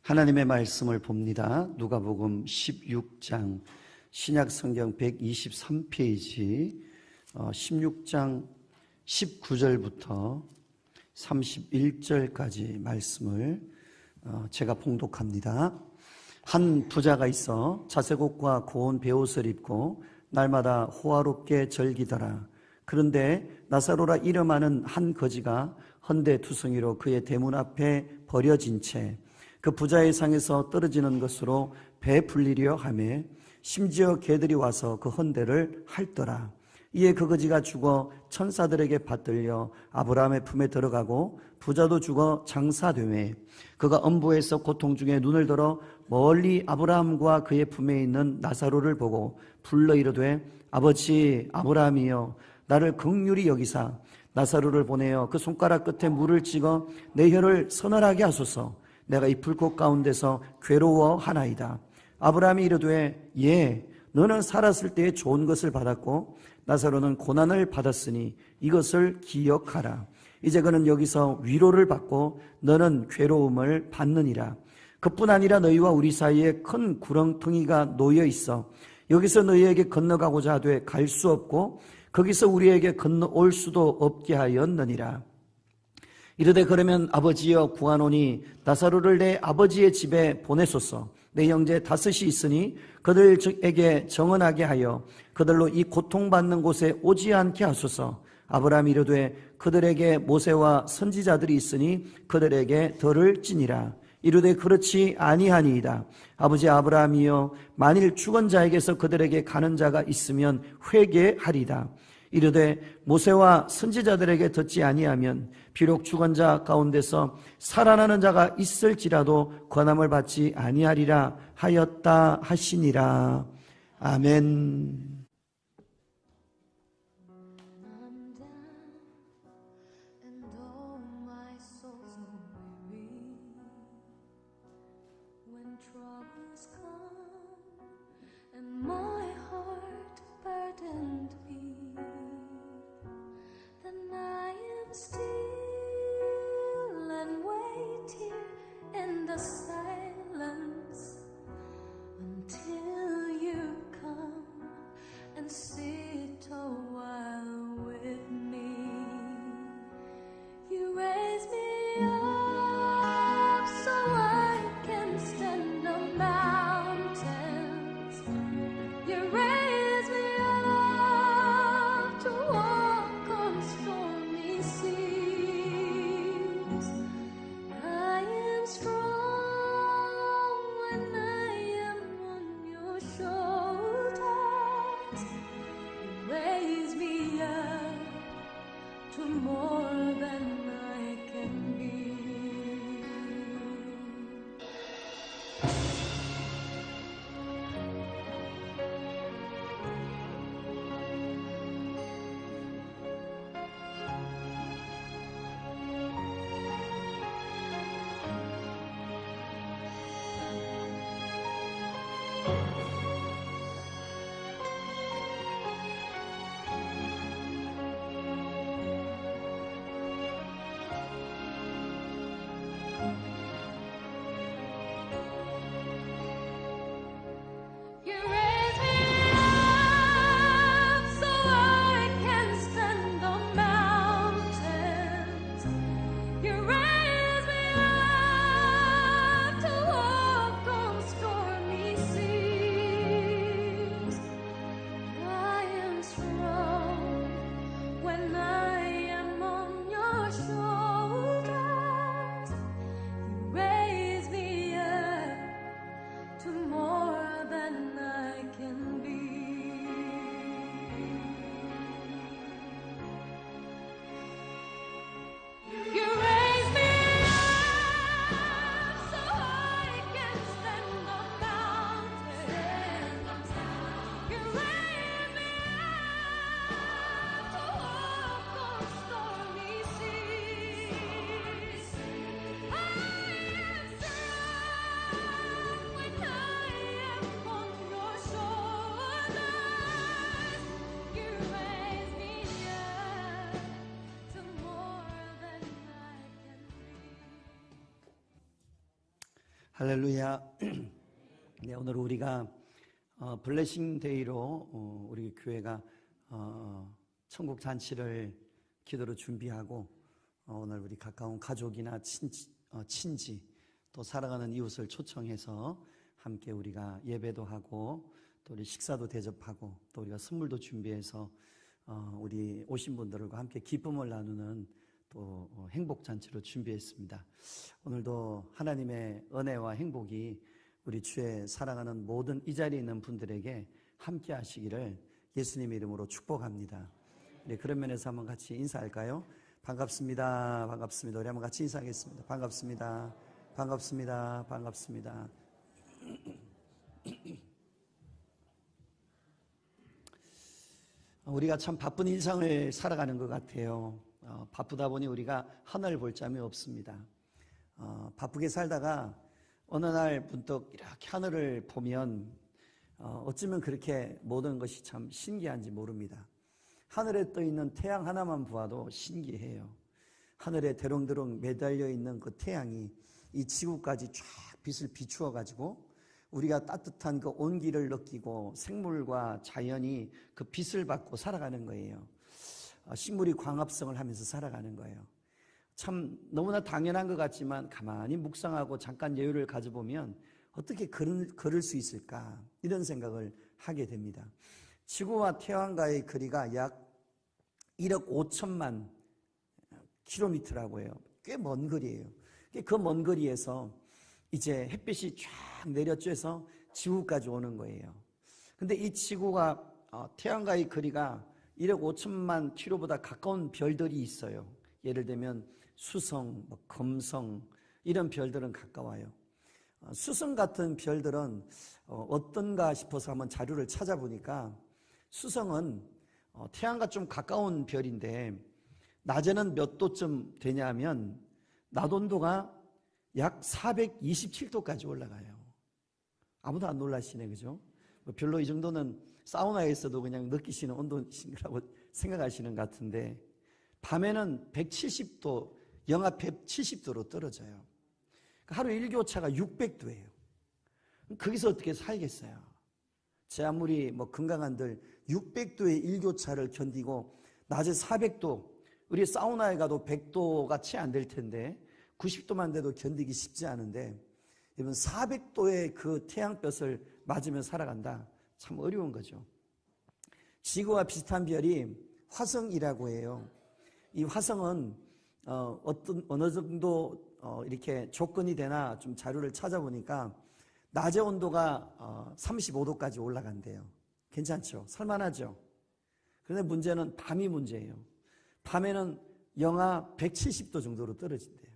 하나님의 말씀을 봅니다. 누가복음 16장, 신약성경 123페이지 16장 19절부터 31절까지 말씀을 제가 봉독합니다. 한 부자가 있어 자색옷과 고운 베옷을 입고 날마다 호화롭게 즐기더라. 그런데 나사로라 이름하는 한 거지가 헌데투성이로 그의 대문 앞에 버려진 채 그 부자의 상에서 떨어지는 것으로 배불리려 하며 심지어 개들이 와서 그 헌데를 핥더라. 이에 그 거지가 죽어 천사들에게 받들려 아브라함의 품에 들어가고 부자도 죽어 장사되매 그가 엄부에서 고통 중에 눈을 들어 멀리 아브라함과 그의 품에 있는 나사로를 보고 불러 이르되 아버지 아브라함이여 나를 긍휼히 여기사 나사로를 보내어 그 손가락 끝에 물을 찍어 내 혀를 서늘하게 하소서. 내가 이 불꽃 가운데서 괴로워하나이다. 아브라함이 이르되 예 너는 살았을 때에 좋은 것을 받았고 나사로는 고난을 받았으니 이것을 기억하라. 이제 그는 여기서 위로를 받고 너는 괴로움을 받느니라. 그뿐 아니라 너희와 우리 사이에 큰 구렁텅이가 놓여 있어 여기서 너희에게 건너가고자 하되 갈 수 없고 거기서 우리에게 건너올 수도 없게 하였느니라. 이르되 그러면 아버지여 구하노니 나사로를 내 아버지의 집에 보내소서. 내 형제 다섯이 있으니 그들에게 정언하게 하여 그들로 이 고통받는 곳에 오지 않게 하소서. 아브라함이 이르되 그들에게 모세와 선지자들이 있으니 그들에게 들을 지니라. 이르되 그렇지 아니하니이다. 아버지 아브라함이여 만일 죽은 자에게서 그들에게 가는 자가 있으면 회개하리다. 이르되 모세와 선지자들에게 듣지 아니하면 비록 죽은 자 가운데서 살아나는 자가 있을지라도 권함을 받지 아니하리라 하였다 하시니라. 아멘. Still and wait here in the silence until you come and sit a while with me. You raise me up so I can stand on mountains. You raise me up to walk on stormy seas. I am strong when I am on your 할렐루야. 네, 오늘 우리가 블레싱 데이로 우리 교회가 천국 잔치를 기도로 준비하고 오늘 우리 가까운 가족이나 친지 또 사랑하는 이웃을 초청해서 함께 우리가 예배도 하고 또 우리 식사도 대접하고 또 우리가 선물도 준비해서 우리 오신 분들과 함께 기쁨을 나누는 또 행복잔치로 준비했습니다. 오늘도 하나님의 은혜와 행복이 우리 주의 사랑하는 모든 이 자리에 있는 분들에게 함께 하시기를 예수님 이름으로 축복합니다. 네, 그런 면에서 한번 같이 인사할까요? 반갑습니다. 반갑습니다. 우리 한번 같이 인사하겠습니다. 반갑습니다. 반갑습니다. 반갑습니다. 우리가 참 바쁜 일상을 살아가는 것 같아요. 바쁘다 보니 우리가 하늘 볼 잠이 없습니다. 바쁘게 살다가 어느 날 문득 이렇게 하늘을 보면 어쩌면 그렇게 모든 것이 참 신기한지 모릅니다. 하늘에 떠 있는 태양 하나만 보아도 신기해요. 하늘에 대롱대롱 매달려 있는 그 태양이 이 지구까지 쫙 빛을 비추어 가지고 우리가 따뜻한 그 온기를 느끼고 생물과 자연이 그 빛을 받고 살아가는 거예요. 식물이 광합성을 하면서 살아가는 거예요. 참 너무나 당연한 것 같지만 가만히 묵상하고 잠깐 여유를 가져보면 어떻게 그럴 수 있을까 이런 생각을 하게 됩니다. 지구와 태양과의 거리가 약 1억 5천만 킬로미터라고 해요. 꽤 먼 거리예요. 그 먼 거리에서 이제 햇빛이 쫙 내려쬐서 지구까지 오는 거예요. 근데 이 지구가 태양과의 거리가 1억 5천만 킬로보다 가까운 별들이 있어요. 예를 들면 수성, 금성 이런 별들은 가까워요. 수성 같은 별들은 어떤가 싶어서 한번 자료를 찾아보니까 수성은 태양과 좀 가까운 별인데 낮에는 몇 도쯤 되냐면 낮 온도가 약 427도까지 올라가요. 아무도 안 놀라시네, 그죠? 별로 이 정도는 사우나에서도 그냥 느끼시는 온도라고 생각하시는 것 같은데 밤에는 170도, 영하 170도로 떨어져요. 하루 일교차가 600도예요. 거기서 어떻게 살겠어요? 제 아무리 건강한들 600도의 일교차를 견디고 낮에 400도, 우리 사우나에 가도 100도가 채 안 될 텐데 90도만 돼도 견디기 쉽지 않은데 여러분 400도의 그 태양볕을 맞으며 살아간다. 참 어려운 거죠. 지구와 비슷한 별이 화성이라고 해요. 이 화성은 어느 정도 이렇게 조건이 되나 좀 자료를 찾아보니까 낮의 온도가 35도까지 올라간대요. 괜찮죠? 살만하죠? 그런데 문제는 밤이 문제예요. 밤에는 영하 170도 정도로 떨어진대요.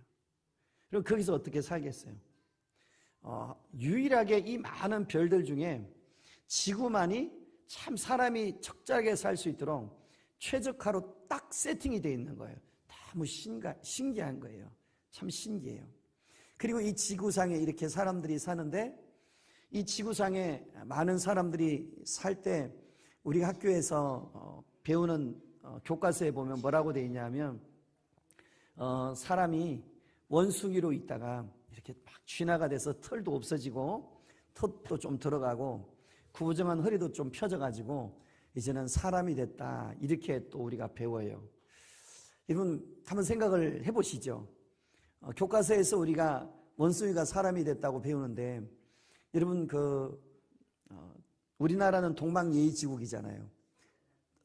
그럼 거기서 어떻게 살겠어요? 유일하게 이 많은 별들 중에 지구만이 참 사람이 적절하게 살 수 있도록 최적화로 딱 세팅이 되어 있는 거예요. 너무 신기한 거예요. 참 신기해요. 그리고 이 지구상에 이렇게 사람들이 사는데 이 지구상에 많은 사람들이 살 때 우리 학교에서 배우는 교과서에 보면 뭐라고 되어 있냐면 사람이 원숭이로 있다가 이렇게 막 쥐나가 돼서 털도 없어지고 턱도 좀 들어가고 구부정한 허리도 좀 펴져가지고 이제는 사람이 됐다 이렇게 또 우리가 배워요. 여러분 한번 생각을 해보시죠. 교과서에서 우리가 원숭이가 사람이 됐다고 배우는데 여러분 우리나라는 동방예의지국이잖아요.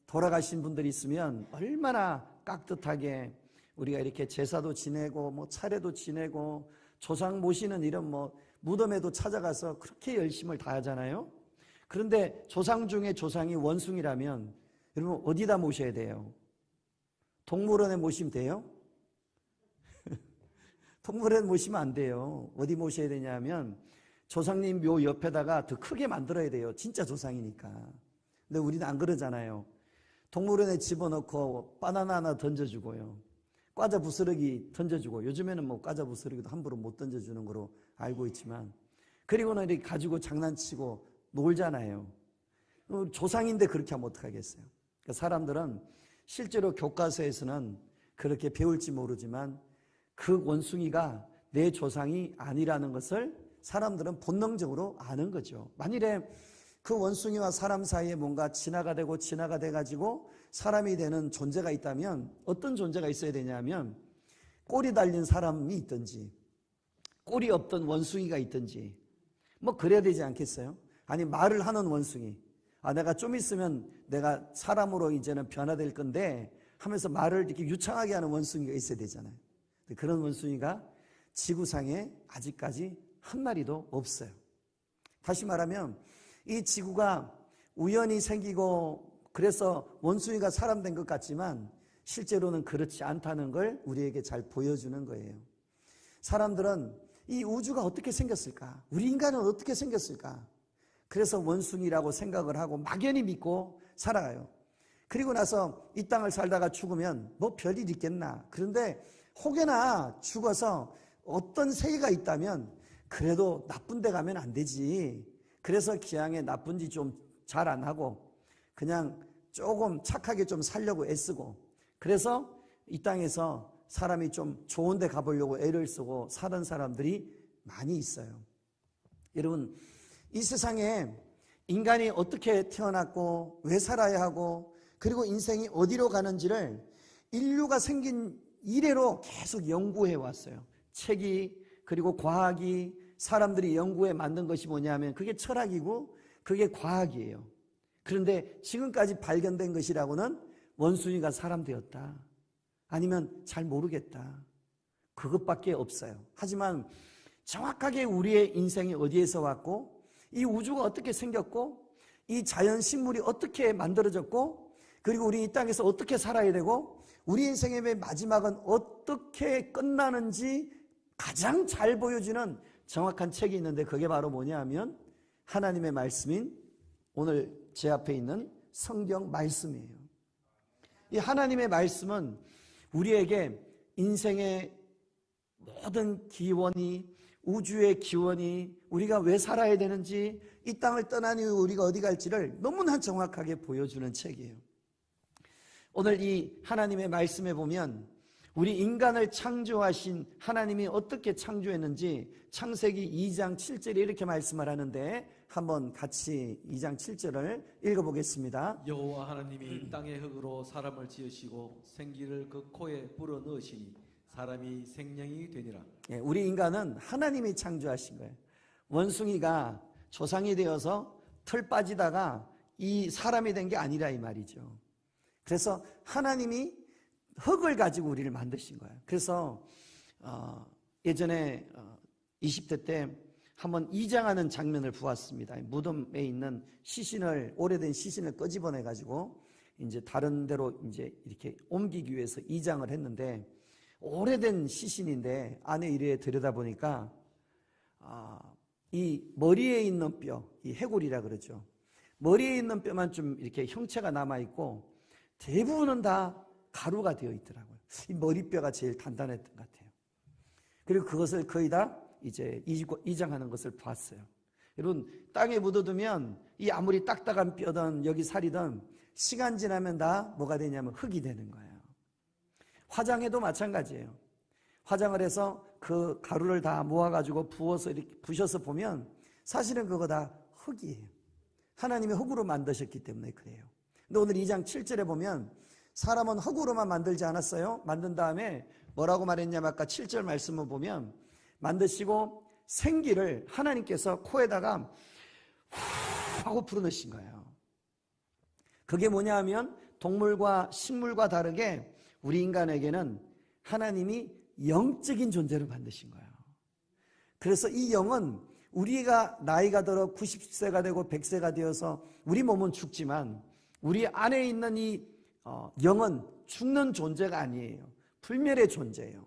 돌아가신 분들이 있으면 얼마나 깍듯하게 우리가 이렇게 제사도 지내고 차례도 지내고 조상 모시는 이런 무덤에도 찾아가서 그렇게 열심을 다하잖아요. 그런데 조상 중에 조상이 원숭이라면 여러분 어디다 모셔야 돼요? 동물원에 모시면 돼요? 동물원에 모시면 안 돼요. 어디 모셔야 되냐면 조상님 묘 옆에다가 더 크게 만들어야 돼요. 진짜 조상이니까. 근데 우리는 안 그러잖아요. 동물원에 집어넣고 바나나 하나 던져주고요. 과자 부스러기 던져주고, 요즘에는 과자 부스러기도 함부로 못 던져주는 거로 알고 있지만, 그리고는 이렇게 가지고 장난치고 놀잖아요. 조상인데 그렇게 하면 어떡하겠어요? 그러니까 사람들은 실제로 교과서에서는 그렇게 배울지 모르지만 그 원숭이가 내 조상이 아니라는 것을 사람들은 본능적으로 아는 거죠. 만일에 그 원숭이와 사람 사이에 뭔가 진화가 되고 진화가 돼가지고 사람이 되는 존재가 있다면 어떤 존재가 있어야 되냐면 꼬리 달린 사람이 있든지 꼬리 없던 원숭이가 있든지 뭐 그래야 되지 않겠어요? 아니 말을 하는 원숭이, 내가 좀 있으면 내가 사람으로 이제는 변화될 건데 하면서 말을 이렇게 유창하게 하는 원숭이가 있어야 되잖아요. 그런 원숭이가 지구상에 아직까지 한 마리도 없어요. 다시 말하면 이 지구가 우연히 생기고 그래서 원숭이가 사람 된 것 같지만 실제로는 그렇지 않다는 걸 우리에게 잘 보여주는 거예요. 사람들은 이 우주가 어떻게 생겼을까? 우리 인간은 어떻게 생겼을까? 그래서 원숭이라고 생각을 하고 막연히 믿고 살아가요. 그리고 나서 이 땅을 살다가 죽으면 뭐 별일 있겠나. 그런데 혹여나 죽어서 어떤 세계가 있다면 그래도 나쁜 데 가면 안 되지. 그래서 기왕에 나쁜 짓 좀 잘 안 하고 그냥 조금 착하게 좀 살려고 애쓰고 그래서 이 땅에서 사람이 좀 좋은 데 가보려고 애를 쓰고 사는 사람들이 많이 있어요. 여러분, 이 세상에 인간이 어떻게 태어났고 왜 살아야 하고 그리고 인생이 어디로 가는지를 인류가 생긴 이래로 계속 연구해 왔어요. 책이 그리고 과학이 사람들이 연구해 만든 것이 뭐냐면 그게 철학이고 그게 과학이에요. 그런데 지금까지 발견된 것이라고는 원숭이가 사람 되었다. 아니면 잘 모르겠다. 그것밖에 없어요. 하지만 정확하게 우리의 인생이 어디에서 왔고 이 우주가 어떻게 생겼고 이 자연 식물이 어떻게 만들어졌고 그리고 우리 이 땅에서 어떻게 살아야 되고 우리 인생의 마지막은 어떻게 끝나는지 가장 잘 보여주는 정확한 책이 있는데 그게 바로 뭐냐 하면 하나님의 말씀인 오늘 제 앞에 있는 성경 말씀이에요. 이 하나님의 말씀은 우리에게 인생의 모든 기원이 우주의 기원이 우리가 왜 살아야 되는지 이 땅을 떠난 이후 우리가 어디 갈지를 너무나 정확하게 보여주는 책이에요. 오늘 이 하나님의 말씀에 보면 우리 인간을 창조하신 하나님이 어떻게 창조했는지 창세기 2장 7절에 이렇게 말씀을 하는데 한번 같이 2장 7절을 읽어보겠습니다. 여호와 하나님이 땅의 흙으로 사람을 지으시고 생기를 그 코에 불어넣으시니 사람이 생명이 되니라. 우리 인간은 하나님이 창조하신 거예요. 원숭이가 조상이 되어서 털 빠지다가 이 사람이 된 게 아니라 이 말이죠. 그래서 하나님이 흙을 가지고 우리를 만드신 거예요. 그래서 예전에 20대 때 한번 이장하는 장면을 보았습니다. 무덤에 있는 시신을 오래된 시신을 끄집어내 가지고 이제 다른 데로 이제 이렇게 옮기기 위해서 이장을 했는데 오래된 시신인데 안에 이래 들여다보니까 이 머리에 있는 뼈, 이 해골이라 그러죠. 머리에 있는 뼈만 좀 이렇게 형체가 남아있고 대부분은 다 가루가 되어 있더라고요. 이 머리뼈가 제일 단단했던 것 같아요. 그리고 그것을 거의 다 이제 이장하는 것을 봤어요. 여러분, 땅에 묻어두면 이 아무리 딱딱한 뼈든 여기 살이든 시간 지나면 다 뭐가 되냐면 흙이 되는 거예요. 화장해도 마찬가지예요. 화장을 해서 그 가루를 다 모아가지고 부어서 이렇게 부셔서 보면 사실은 그거 다 흙이에요. 하나님이 흙으로 만드셨기 때문에 그래요. 근데 오늘 2장 7절에 보면 사람은 흙으로만 만들지 않았어요. 만든 다음에 뭐라고 말했냐면 아까 7절 말씀을 보면 만드시고 생기를 하나님께서 코에다가 후 하고 불어넣으신 거예요. 그게 뭐냐 하면 동물과 식물과 다르게 우리 인간에게는 하나님이 영적인 존재로 만드신 거예요. 그래서 이 영은 우리가 나이가 들어 90세가 되고 100세가 되어서 우리 몸은 죽지만 우리 안에 있는 이 영은 죽는 존재가 아니에요. 불멸의 존재예요.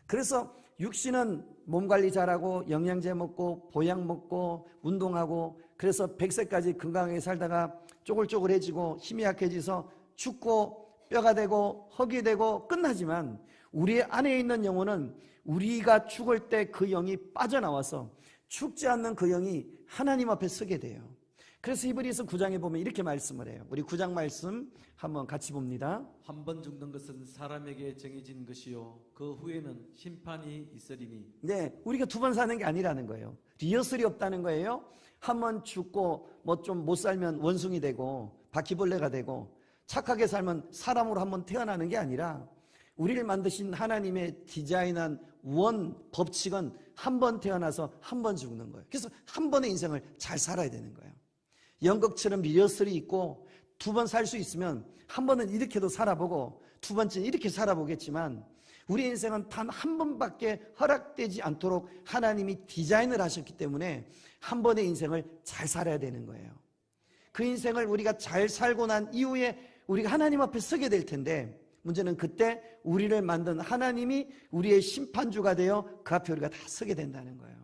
그래서 육신은 몸 관리 잘하고 영양제 먹고 보약 먹고 운동하고 그래서 100세까지 건강하게 살다가 쪼글쪼글해지고 힘이 약해져서 죽고 뼈가 되고 흙이 되고 끝나지만 우리 안에 있는 영혼은 우리가 죽을 때 그 영이 빠져나와서 죽지 않는 그 영이 하나님 앞에 서게 돼요. 그래서 히브리서 9장에 보면 이렇게 말씀을 해요. 우리 9장 말씀 한번 같이 봅니다. 한 번 죽는 것은 사람에게 정해진 것이요 그 후에는 심판이 있으리니. 네, 우리가 두 번 사는 게 아니라는 거예요. 리허설이 없다는 거예요. 한 번 죽고 뭐 좀 못 살면 원숭이 되고 바퀴벌레가 되고 착하게 살면 사람으로 한 번 태어나는 게 아니라 우리를 만드신 하나님의 디자인한 원 법칙은 한 번 태어나서 한 번 죽는 거예요. 그래서 한 번의 인생을 잘 살아야 되는 거예요. 연극처럼 리허설이 있고 두 번 살 수 있으면 한 번은 이렇게도 살아보고 두 번째는 이렇게 살아보겠지만 우리 인생은 단 한 번밖에 허락되지 않도록 하나님이 디자인을 하셨기 때문에 한 번의 인생을 잘 살아야 되는 거예요. 그 인생을 우리가 잘 살고 난 이후에 우리가 하나님 앞에 서게 될 텐데 문제는 그때 우리를 만든 하나님이 우리의 심판주가 되어 그 앞에 우리가 다 서게 된다는 거예요.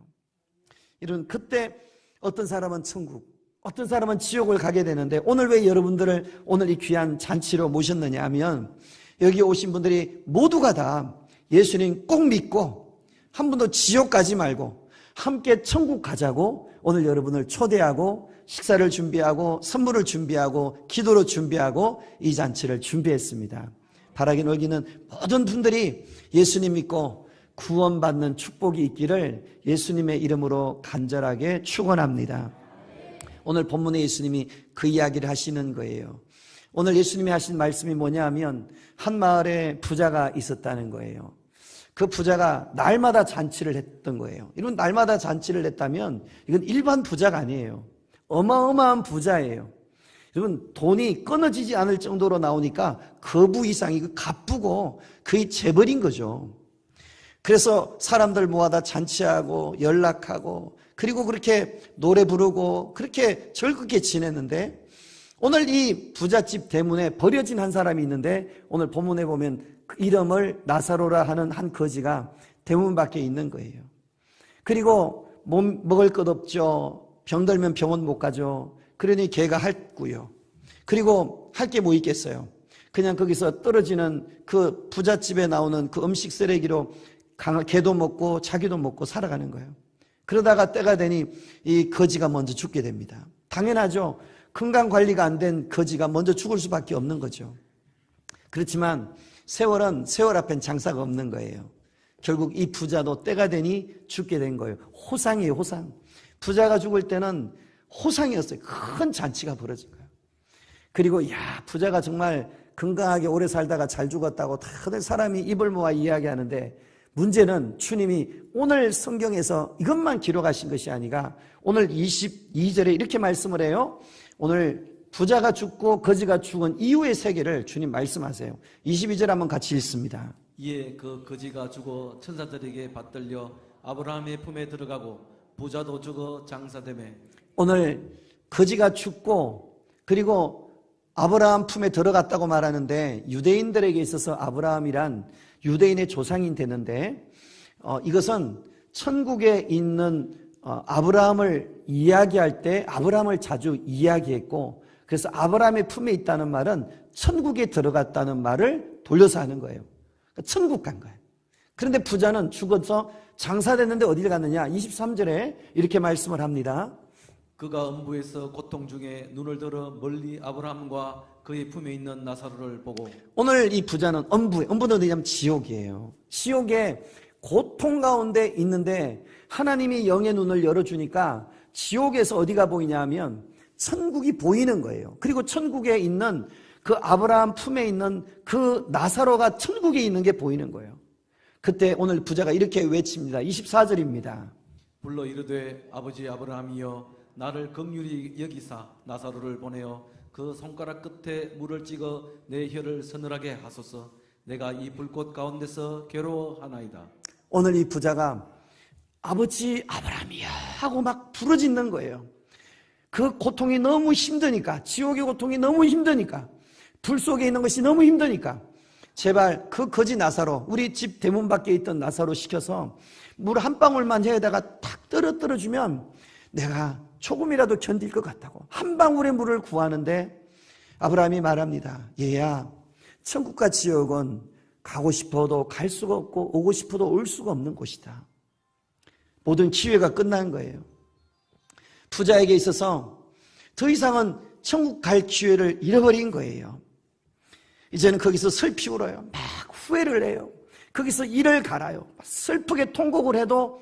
이런 그때 어떤 사람은 천국, 어떤 사람은 지옥을 가게 되는데 오늘 왜 여러분들을 오늘 이 귀한 잔치로 모셨느냐 하면 여기 오신 분들이 모두가 다 예수님 꼭 믿고 한 분도 지옥 가지 말고 함께 천국 가자고 오늘 여러분을 초대하고 식사를 준비하고 선물을 준비하고 기도로 준비하고 이 잔치를 준비했습니다. 바라긴 여기는 모든 분들이 예수님 믿고 구원받는 축복이 있기를 예수님의 이름으로 간절하게 축원합니다. 오늘 본문에 예수님이 그 이야기를 하시는 거예요. 오늘 예수님이 하신 말씀이 뭐냐 하면 한 마을에 부자가 있었다는 거예요. 그 부자가 날마다 잔치를 했던 거예요. 이런 날마다 잔치를 했다면 이건 일반 부자가 아니에요. 어마어마한 부자예요. 여러분 돈이 끊어지지 않을 정도로 나오니까 거부 이상이 갚고 거의 재벌인 거죠. 그래서 사람들 모아다 잔치하고 연락하고 그리고 그렇게 노래 부르고 그렇게 즐겁게 지냈는데 오늘 이 부잣집 대문에 버려진 한 사람이 있는데 오늘 본문에 보면 그 이름을 나사로라 하는 한 거지가 대문 밖에 있는 거예요. 그리고 먹을 것 없죠. 병들면 병원 못 가죠. 그러니 걔가 핥고요. 그리고 할 게 뭐 있겠어요. 그냥 거기서 떨어지는 그 부잣집에 나오는 그 음식 쓰레기로 개도 먹고 자기도 먹고 살아가는 거예요. 그러다가 때가 되니 이 거지가 먼저 죽게 됩니다. 당연하죠. 건강 관리가 안 된 거지가 먼저 죽을 수밖에 없는 거죠. 그렇지만 세월은 세월 앞엔 장사가 없는 거예요. 결국 이 부자도 때가 되니 죽게 된 거예요. 호상이에요, 호상. 부자가 죽을 때는 호상이었어요. 큰 잔치가 벌어진 거예요. 그리고 야, 부자가 정말 건강하게 오래 살다가 잘 죽었다고 다들 사람이 입을 모아 이야기하는데 문제는 주님이 오늘 성경에서 이것만 기록하신 것이 아니라 오늘 22절에 이렇게 말씀을 해요. 오늘 부자가 죽고 거지가 죽은 이후의 세계를 주님 말씀하세요. 22절 한번 같이 읽습니다. 이에 그 거지가 죽어 천사들에게 받들려 아브라함의 품에 들어가고 부자도 죽어 장사되매. 오늘 거지가 죽고 그리고 아브라함 품에 들어갔다고 말하는데 유대인들에게 있어서 아브라함이란 유대인의 조상이 되는데 이것은 천국에 있는 아브라함을 이야기할 때 아브라함을 자주 이야기했고 그래서 아브라함의 품에 있다는 말은 천국에 들어갔다는 말을 돌려서 하는 거예요. 그러니까 천국 간 거예요. 그런데 부자는 죽어서 장사됐는데 어디를 갔느냐? 23절에 이렇게 말씀을 합니다. 그가 음부에서 고통 중에 눈을 들어 멀리 아브라함과 그의 품에 있는 나사로를 보고. 오늘 이 부자는 음부는 어디냐면 지옥이에요. 지옥에 고통 가운데 있는데 하나님이 영의 눈을 열어주니까 지옥에서 어디가 보이냐 하면 천국이 보이는 거예요. 그리고 천국에 있는 그 아브라함 품에 있는 그 나사로가 천국에 있는 게 보이는 거예요. 그때 오늘 부자가 이렇게 외칩니다. 24절입니다. 불러 이르되 아버지 아브라함이여 나를 긍휼히 여기사 나사로를 보내어 그 손가락 끝에 물을 찍어 내 혀를 서늘하게 하소서. 내가 이 불꽃 가운데서 괴로워하나이다. 오늘 이 부자가 아버지 아브라함이야 하고 막 부르짖는 거예요. 그 고통이 너무 힘드니까, 지옥의 고통이 너무 힘드니까, 불 속에 있는 것이 너무 힘드니까 제발 그 거지 나사로, 우리 집 대문 밖에 있던 나사로 시켜서 물 한 방울만 혀에다가 탁 떨어뜨려주면 내가 조금이라도 견딜 것 같다고 한 방울의 물을 구하는데 아브라함이 말합니다. 얘야, 천국과 지옥은 가고 싶어도 갈 수가 없고 오고 싶어도 올 수가 없는 곳이다. 모든 기회가 끝난 거예요. 부자에게 있어서 더 이상은 천국 갈 기회를 잃어버린 거예요. 이제는 거기서 슬피 울어요. 막 후회를 해요. 거기서 이를 갈아요. 슬프게 통곡을 해도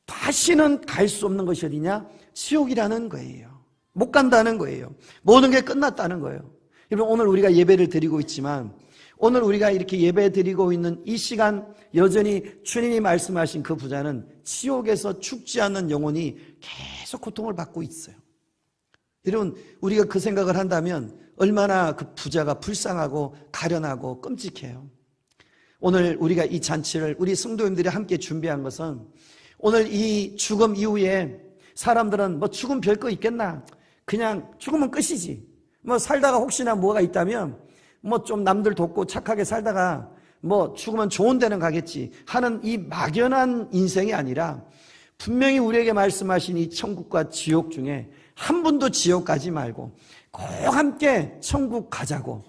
다시는 갈 수 없는 것이 어디냐? 지옥이라는 거예요. 못 간다는 거예요. 모든 게 끝났다는 거예요. 여러분, 오늘 우리가 예배를 드리고 있지만, 오늘 우리가 이렇게 예배 드리고 있는 이 시간, 여전히 주님이 말씀하신 그 부자는 지옥에서 죽지 않는 영혼이 계속 고통을 받고 있어요. 여러분, 우리가 그 생각을 한다면 얼마나 그 부자가 불쌍하고 가련하고 끔찍해요. 오늘 우리가 이 잔치를 우리 성도님들이 함께 준비한 것은, 오늘 이 죽음 이후에 사람들은 뭐 죽음 별거 있겠나, 그냥 죽으면 끝이지, 뭐 살다가 혹시나 뭐가 있다면 뭐 좀 남들 돕고 착하게 살다가 뭐 죽으면 좋은 데는 가겠지 하는 이 막연한 인생이 아니라, 분명히 우리에게 말씀하신 이 천국과 지옥 중에 한 분도 지옥 가지 말고 꼭 함께 천국 가자고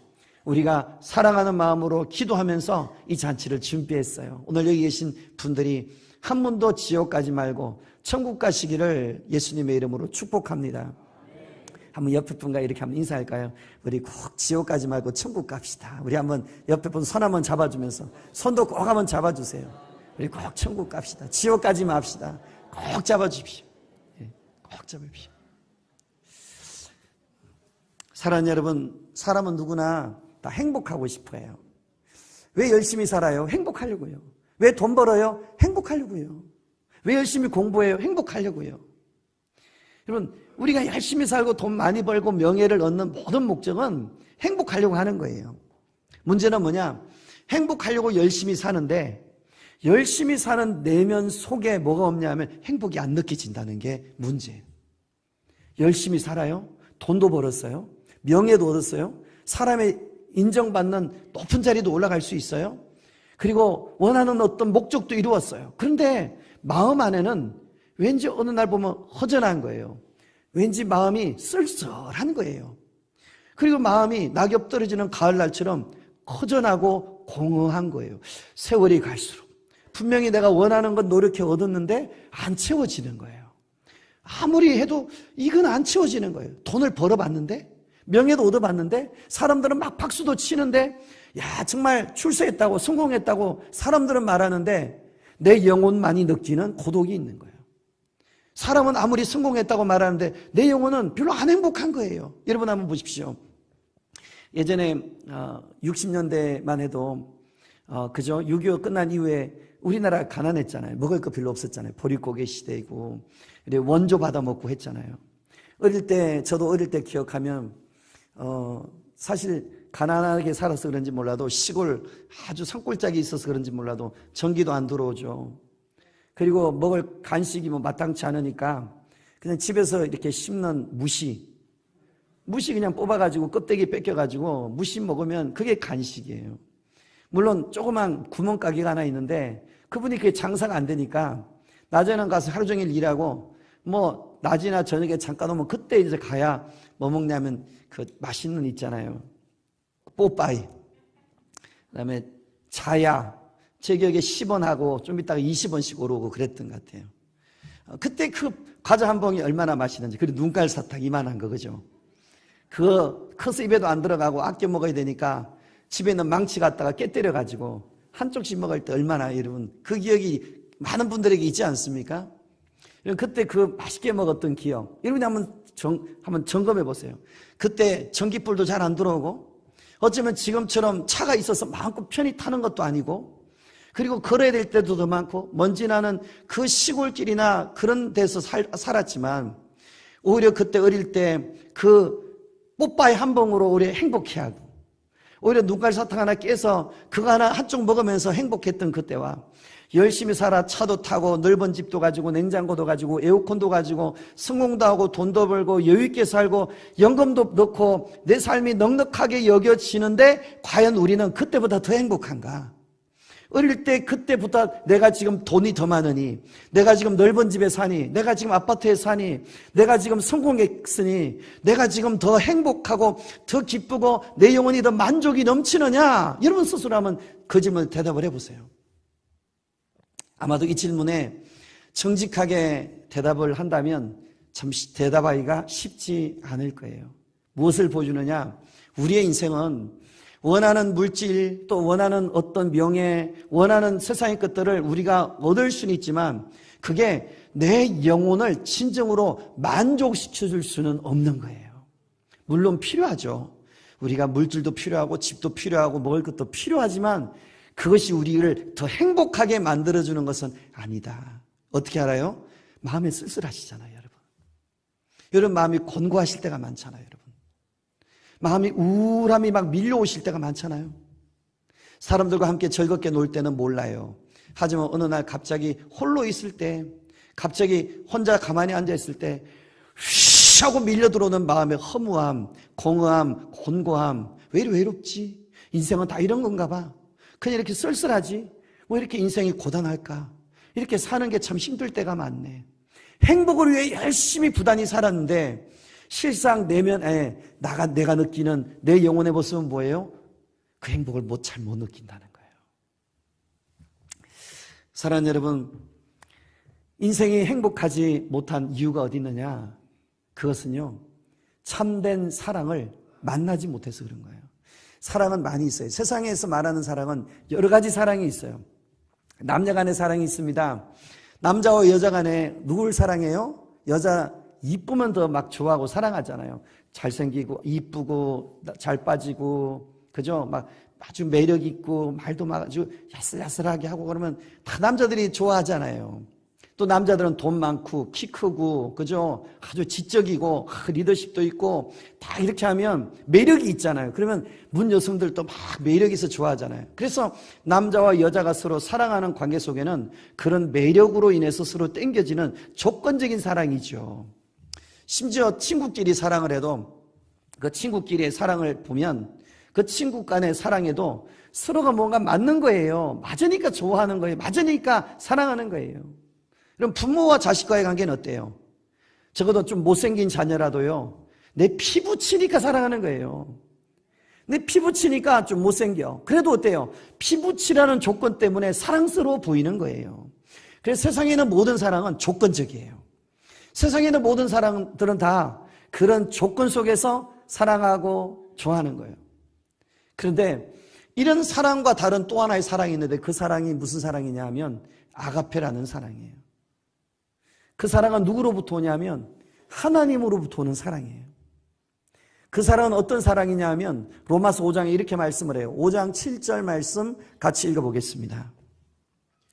우리가 사랑하는 마음으로 기도하면서 이 잔치를 준비했어요. 오늘 여기 계신 분들이 한 분도 지옥 가지 말고 천국 가시기를 예수님의 이름으로 축복합니다. 한번 옆에 분과 이렇게 한번 인사할까요? 우리 꼭 지옥 가지 말고 천국 갑시다. 우리 한번 옆에 분 손 한번 잡아주면서, 손도 꼭 한번 잡아주세요. 우리 꼭 천국 갑시다. 지옥 가지 맙시다. 꼭 잡아주십시오. 꼭 잡아주십시오. 사랑하는 여러분, 사람은 누구나 다 행복하고 싶어 해요. 왜 열심히 살아요? 행복하려고요. 왜 돈 벌어요? 행복하려고요. 왜 열심히 공부해요? 행복하려고요. 여러분, 우리가 열심히 살고 돈 많이 벌고 명예를 얻는 모든 목적은 행복하려고 하는 거예요. 문제는 뭐냐? 행복하려고 열심히 사는데, 열심히 사는 내면 속에 뭐가 없냐면 행복이 안 느껴진다는 게 문제예요. 열심히 살아요. 돈도 벌었어요. 명예도 얻었어요. 사람의 인정받는 높은 자리도 올라갈 수 있어요. 그리고 원하는 어떤 목적도 이루었어요. 그런데 마음 안에는 왠지 어느 날 보면 허전한 거예요. 왠지 마음이 쓸쓸한 거예요. 그리고 마음이 낙엽 떨어지는 가을날처럼 허전하고 공허한 거예요. 세월이 갈수록 분명히 내가 원하는 건 노력해 얻었는데 안 채워지는 거예요. 아무리 해도 이건 안 채워지는 거예요. 돈을 벌어봤는데, 명예도 얻어봤는데, 사람들은 막 박수도 치는데, 야 정말 출세했다고 성공했다고 사람들은 말하는데 내 영혼만이 느끼는 고독이 있는 거예요. 사람은 아무리 성공했다고 말하는데 내 영혼은 별로 안 행복한 거예요. 여러분 한번 보십시오. 예전에 60년대만 해도 그죠? 6.25 끝난 이후에 우리나라 가난했잖아요. 먹을 거 별로 없었잖아요. 보릿고개 시대이고 원조 받아 먹고 했잖아요. 저도 어릴 때 기억하면 사실 가난하게 살아서 그런지 몰라도, 시골 아주 산골짜기 있어서 그런지 몰라도 전기도 안 들어오죠. 그리고 먹을 간식이 뭐 마땅치 않으니까 그냥 집에서 이렇게 씹는 무시 그냥 뽑아가지고 껍데기 뺏겨가지고 무시 먹으면 그게 간식이에요. 물론 조그만 구멍가게가 하나 있는데 그분이 그게 장사가 안 되니까 낮에는 가서 하루 종일 일하고 뭐 낮이나 저녁에 잠깐 오면 그때 이제 가야 뭐 먹냐면 그 맛있는 있잖아요. 뽀빠이, 그다음에 자야, 제 기억에 10원 하고 좀 이따가 20원씩 오르고 그랬던 것 같아요. 그때 그 과자 한 봉이 얼마나 맛있는지. 그리고 눈깔 사탕 이만한 거, 그죠? 그거 커서 입에도 안 들어가고 아껴 먹어야 되니까 집에 있는 망치 갖다가 깨뜨려가지고 한쪽씩 먹을 때 얼마나, 여러분 그 기억이 많은 분들에게 있지 않습니까? 그때 그 맛있게 먹었던 기억, 여러분이 한번 점검해 보세요. 그때 전기불도 잘 안 들어오고, 어쩌면 지금처럼 차가 있어서 마음껏 편히 타는 것도 아니고, 그리고 걸어야 될 때도 더 많고, 먼지 나는 그 시골길이나 그런 데서 살았지만, 오히려 그때 어릴 때 그 뽀빠이 한 봉으로 오히려 행복해하고, 오히려 눈깔 사탕 하나 깨서 그거 하나 한쪽 먹으면서 행복했던 그때와, 열심히 살아 차도 타고 넓은 집도 가지고 냉장고도 가지고 에어컨도 가지고 성공도 하고 돈도 벌고 여유있게 살고 연금도 넣고 내 삶이 넉넉하게 여겨지는데, 과연 우리는 그때보다 더 행복한가? 어릴 때 그때보다 내가 지금 돈이 더 많으니, 내가 지금 넓은 집에 사니, 내가 지금 아파트에 사니, 내가 지금 성공했으니, 내가 지금 더 행복하고 더 기쁘고 내 영혼이 더 만족이 넘치느냐? 여러분 스스로 한번 그 질문에 대답을 해보세요. 아마도 이 질문에 정직하게 대답을 한다면 참 대답하기가 쉽지 않을 거예요. 무엇을 보여주느냐? 우리의 인생은 원하는 물질, 또 원하는 어떤 명예, 원하는 세상의 것들을 우리가 얻을 수는 있지만 그게 내 영혼을 진정으로 만족시켜 줄 수는 없는 거예요. 물론 필요하죠. 우리가 물질도 필요하고 집도 필요하고 먹을 것도 필요하지만 그것이 우리를 더 행복하게 만들어주는 것은 아니다. 어떻게 알아요? 마음이 쓸쓸하시잖아요, 여러분. 여러분 마음이 곤고하실 때가 많잖아요, 여러분. 마음이 우울함이 막 밀려오실 때가 많잖아요. 사람들과 함께 즐겁게 놀 때는 몰라요. 하지만 어느 날 갑자기 홀로 있을 때, 갑자기 혼자 가만히 앉아있을 때 휘 하고 밀려 들어오는 마음의 허무함, 공허함, 곤고함. 왜 이리 외롭지? 인생은 다 이런 건가 봐. 그냥 이렇게 쓸쓸하지? 뭐 이렇게 인생이 고단할까? 이렇게 사는 게 참 힘들 때가 많네. 행복을 위해 열심히 부단히 살았는데 실상 내면에 내가 느끼는 내 영혼의 모습은 뭐예요? 그 행복을 잘 못 느낀다는 거예요. 사랑하는 여러분, 인생이 행복하지 못한 이유가 어디 있느냐? 그것은요, 참된 사랑을 만나지 못해서 그런 거예요. 사랑은 많이 있어요. 세상에서 말하는 사랑은 여러 가지 사랑이 있어요. 남녀 간의 사랑이 있습니다. 남자와 여자 간에 누굴 사랑해요? 여자 이쁘면 더 막 좋아하고 사랑하잖아요. 잘생기고 이쁘고 잘 빠지고, 그죠? 막 아주 매력 있고 말도 막 아주 야슬야슬하게 하고 그러면 다 남자들이 좋아하잖아요. 또 남자들은 돈 많고 키 크고, 그죠? 아주 지적이고 리더십도 있고 다 이렇게 하면 매력이 있잖아요. 그러면 문 여성들도 막 매력 있어 좋아하잖아요. 그래서 남자와 여자가 서로 사랑하는 관계 속에는 그런 매력으로 인해서 서로 땡겨지는 조건적인 사랑이죠. 심지어 친구끼리 사랑을 해도 그 친구끼리의 사랑을 보면 그 친구 간의 사랑에도 서로가 뭔가 맞는 거예요. 맞으니까 좋아하는 거예요. 맞으니까 사랑하는 거예요. 그럼 부모와 자식과의 관계는 어때요? 적어도 좀 못생긴 자녀라도요, 내 피부 치니까 사랑하는 거예요. 내 피부 치니까 좀 못생겨. 그래도 어때요? 피부 치라는 조건 때문에 사랑스러워 보이는 거예요. 그래서 세상에 있는 모든 사랑은 조건적이에요. 세상에 있는 모든 사람들은 다 그런 조건 속에서 사랑하고 좋아하는 거예요. 그런데 이런 사랑과 다른 또 하나의 사랑이 있는데 그 사랑이 무슨 사랑이냐 하면 아가페라는 사랑이에요. 그 사랑은 누구로부터 오냐면 하나님으로부터 오는 사랑이에요. 그 사랑은 어떤 사랑이냐 하면 로마서 5장에 이렇게 말씀을 해요. 5장 7절 말씀 같이 읽어보겠습니다.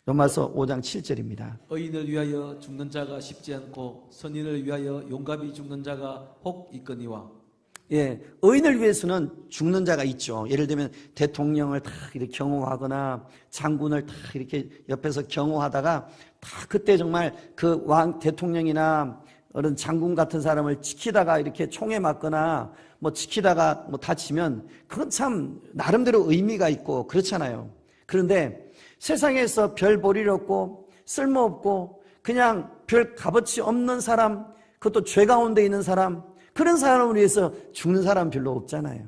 로마서 5장 7절입니다. 의인을 위하여 죽는 자가 쉽지 않고 선인을 위하여 용감히 죽는 자가 혹 있거니와. 예, 의인을 위해서는 죽는 자가 있죠. 예를 들면 대통령을 다 이렇게 경호하거나 장군을 다 이렇게 옆에서 경호하다가 다 그때 정말 그 왕 대통령이나 어른 장군 같은 사람을 지키다가 이렇게 총에 맞거나 뭐 지키다가 뭐 다치면 그건 참 나름대로 의미가 있고 그렇잖아요. 그런데 세상에서 별 볼일 없고 쓸모없고 그냥 별 값어치 없는 사람, 그것도 죄 가운데 있는 사람, 그런 사람을 위해서 죽는 사람 별로 없잖아요.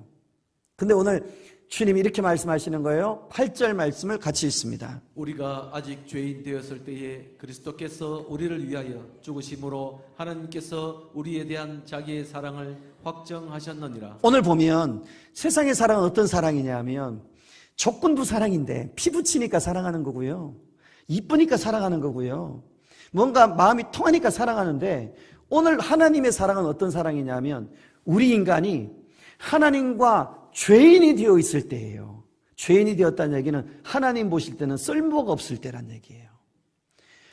근데 오늘 주님이 이렇게 말씀하시는 거예요. 8절 말씀을 같이 읽습니다. 우리가 아직 죄인 되었을 때에 그리스도께서 우리를 위하여 죽으심으로 하나님께서 우리에 대한 자기의 사랑을 확정하셨느니라. 오늘 보면 세상의 사랑은 어떤 사랑이냐 하면 조건부 사랑인데 피부치니까 사랑하는 거고요. 이쁘니까 사랑하는 거고요. 뭔가 마음이 통하니까 사랑하는데 오늘 하나님의 사랑은 어떤 사랑이냐면 우리 인간이 하나님과 죄인이 되어 있을 때예요. 죄인이 되었다는 얘기는 하나님 보실 때는 쓸모가 없을 때란 얘기예요.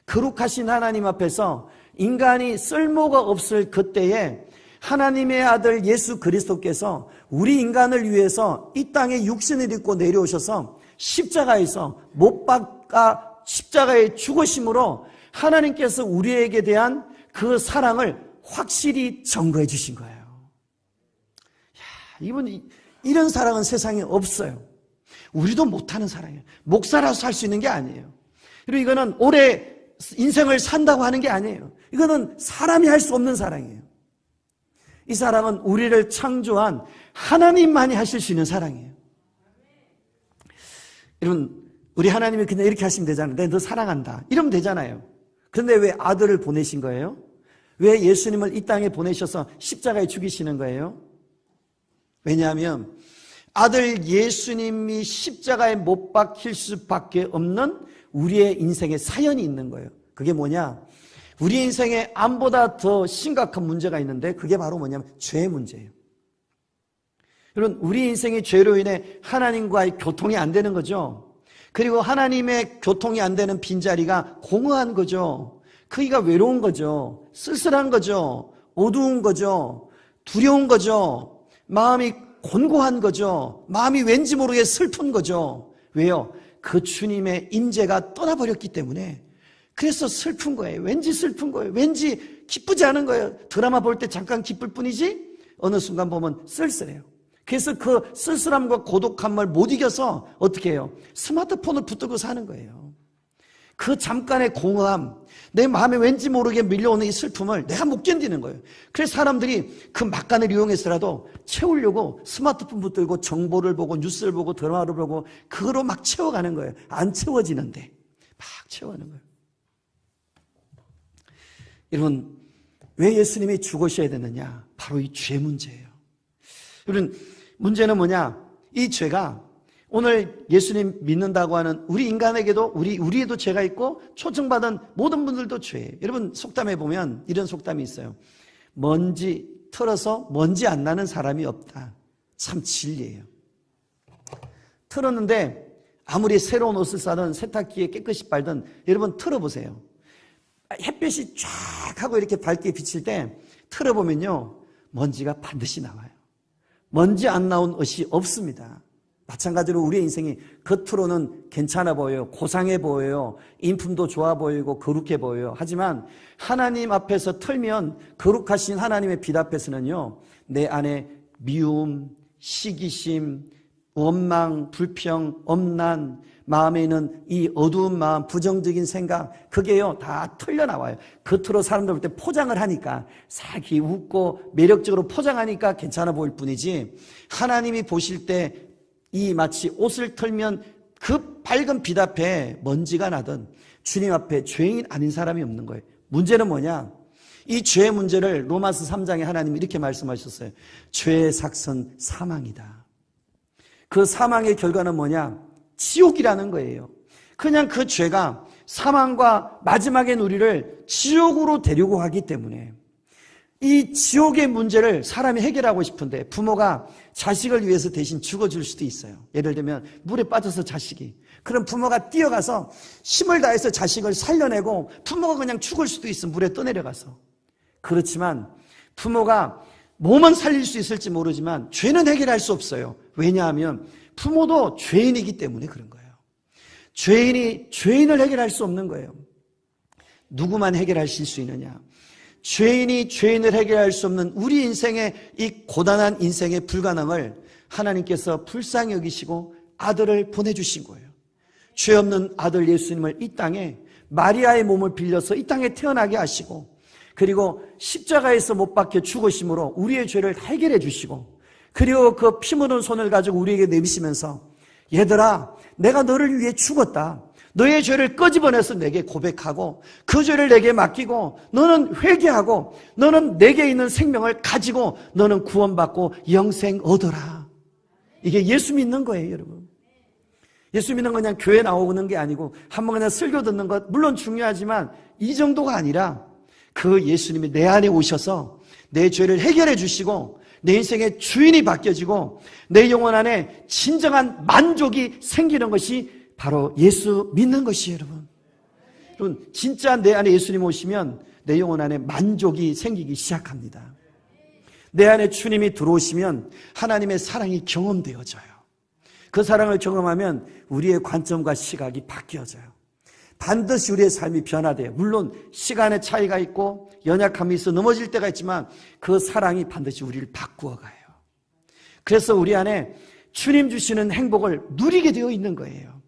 거룩하신 하나님 앞에서 인간이 쓸모가 없을 그때에 하나님의 아들 예수 그리스도께서 우리 인간을 위해서 이 땅에 육신을 입고 내려오셔서 십자가에서 못 박아 십자가에 죽으심으로 하나님께서 우리에게 대한 그 사랑을 확실히 증거해 주신 거예요. 이분 이런 사랑은 세상에 없어요. 우리도 못하는 사랑이에요. 목사라서 할 수 있는 게 아니에요. 그리고 이거는 오래 인생을 산다고 하는 게 아니에요. 이거는 사람이 할 수 없는 사랑이에요. 이 사랑은 우리를 창조한 하나님만이 하실 수 있는 사랑이에요. 여러분, 우리 하나님이 그냥 이렇게 하시면 되잖아요. 내가 너 사랑한다 이러면 되잖아요. 그런데 왜 아들을 보내신 거예요? 왜 예수님을 이 땅에 보내셔서 십자가에 죽이시는 거예요? 왜냐하면 아들 예수님이 십자가에 못 박힐 수밖에 없는 우리의 인생에 사연이 있는 거예요. 그게 뭐냐? 우리 인생에 암보다 더 심각한 문제가 있는데 그게 바로 뭐냐면 죄의 문제예요. 여러분, 우리 인생의 죄로 인해 하나님과의 교통이 안 되는 거죠. 그리고 하나님의 교통이 안 되는 빈자리가 공허한 거죠. 크기가 외로운 거죠. 쓸쓸한 거죠. 어두운 거죠. 두려운 거죠. 마음이 곤고한 거죠. 마음이 왠지 모르게 슬픈 거죠. 왜요? 그 주님의 임재가 떠나버렸기 때문에. 그래서 슬픈 거예요. 왠지 슬픈 거예요. 왠지 기쁘지 않은 거예요. 드라마 볼 때 잠깐 기쁠 뿐이지 어느 순간 보면 쓸쓸해요. 그래서 그 쓸쓸함과 고독함을 못 이겨서 어떻게 해요? 스마트폰을 붙들고 사는 거예요. 그 잠깐의 공허함, 내 마음에 왠지 모르게 밀려오는 이 슬픔을 내가 못 견디는 거예요. 그래서 사람들이 그 막간을 이용해서라도 채우려고 스마트폰 붙들고 정보를 보고 뉴스를 보고 드라마를 보고 그거로 막 채워가는 거예요. 안 채워지는데 막 채워가는 거예요. 여러분, 왜 예수님이 죽으셔야 되느냐? 바로 이 죄 문제예요. 여러분, 문제는 뭐냐? 이 죄가 오늘 예수님 믿는다고 하는 우리 인간에게도 우리에도 죄가 있고 초청받은 모든 분들도 죄예요. 여러분, 속담에 보면 이런 속담이 있어요. 먼지 털어서 먼지 안 나는 사람이 없다. 참 진리예요. 털었는데 아무리 새로운 옷을 싸든 세탁기에 깨끗이 빨든 여러분 털어보세요. 햇볕이 쫙 하고 이렇게 밝게 비칠 때 털어보면요, 먼지가 반드시 나와요. 먼지 안 나온 옷이 없습니다. 마찬가지로 우리의 인생이 겉으로는 괜찮아 보여요. 고상해 보여요. 인품도 좋아 보이고 거룩해 보여요. 하지만 하나님 앞에서 털면 거룩하신 하나님의 빛 앞에서는요, 내 안에 미움, 시기심, 원망, 불평, 엄난, 마음에 있는 이 어두운 마음, 부정적인 생각, 그게요 다 털려나와요. 겉으로 사람들 볼 때 포장을 하니까 싹이 웃고 매력적으로 포장하니까 괜찮아 보일 뿐이지, 하나님이 보실 때 이 마치 옷을 털면 그 밝은 빛 앞에 먼지가 나든 주님 앞에 죄인 아닌 사람이 없는 거예요. 문제는 뭐냐? 이 죄의 문제를 로마서 3장에 하나님이 이렇게 말씀하셨어요. 죄의 삭선 사망이다. 그 사망의 결과는 뭐냐? 지옥이라는 거예요. 그냥 그 죄가 사망과 마지막엔 우리를 지옥으로 데리고 가기 때문에 이 지옥의 문제를 사람이 해결하고 싶은데 부모가 자식을 위해서 대신 죽어줄 수도 있어요. 예를 들면 물에 빠져서 자식이, 그럼 부모가 뛰어가서 힘을 다해서 자식을 살려내고 부모가 그냥 죽을 수도 있어, 물에 떠내려가서. 그렇지만 부모가 몸은 살릴 수 있을지 모르지만 죄는 해결할 수 없어요. 왜냐하면 부모도 죄인이기 때문에 그런 거예요. 죄인이 죄인을 해결할 수 없는 거예요. 누구만 해결하실 수 있느냐? 죄인이 죄인을 해결할 수 없는 우리 인생의 이 고단한 인생의 불가능을 하나님께서 불쌍히 여기시고 아들을 보내주신 거예요. 죄 없는 아들 예수님을 이 땅에 마리아의 몸을 빌려서 이 땅에 태어나게 하시고, 그리고 십자가에서 못 박혀 죽으심으로 우리의 죄를 해결해 주시고, 그리고 그 피 묻은 손을 가지고 우리에게 내미시면서, 얘들아, 내가 너를 위해 죽었다. 너의 죄를 끄집어내서 내게 고백하고 그 죄를 내게 맡기고 너는 회개하고 너는 내게 있는 생명을 가지고 너는 구원받고 영생 얻어라. 이게 예수 믿는 거예요, 여러분. 예수 믿는 건 그냥 교회 나오는 게 아니고 한번 그냥 설교 듣는 것 물론 중요하지만 이 정도가 아니라 그 예수님이 내 안에 오셔서 내 죄를 해결해 주시고 내 인생의 주인이 바뀌어지고 내 영혼 안에 진정한 만족이 생기는 것이 바로 예수 믿는 것이에요, 여러분. 여러분, 진짜 내 안에 예수님 오시면 내 영혼 안에 만족이 생기기 시작합니다. 내 안에 주님이 들어오시면 하나님의 사랑이 경험되어져요. 그 사랑을 경험하면 우리의 관점과 시각이 바뀌어져요. 반드시 우리의 삶이 변화돼요. 물론 시간의 차이가 있고 연약함이 있어 넘어질 때가 있지만 그 사랑이 반드시 우리를 바꾸어 가요. 그래서 우리 안에 주님 주시는 행복을 누리게 되어 있는 거예요.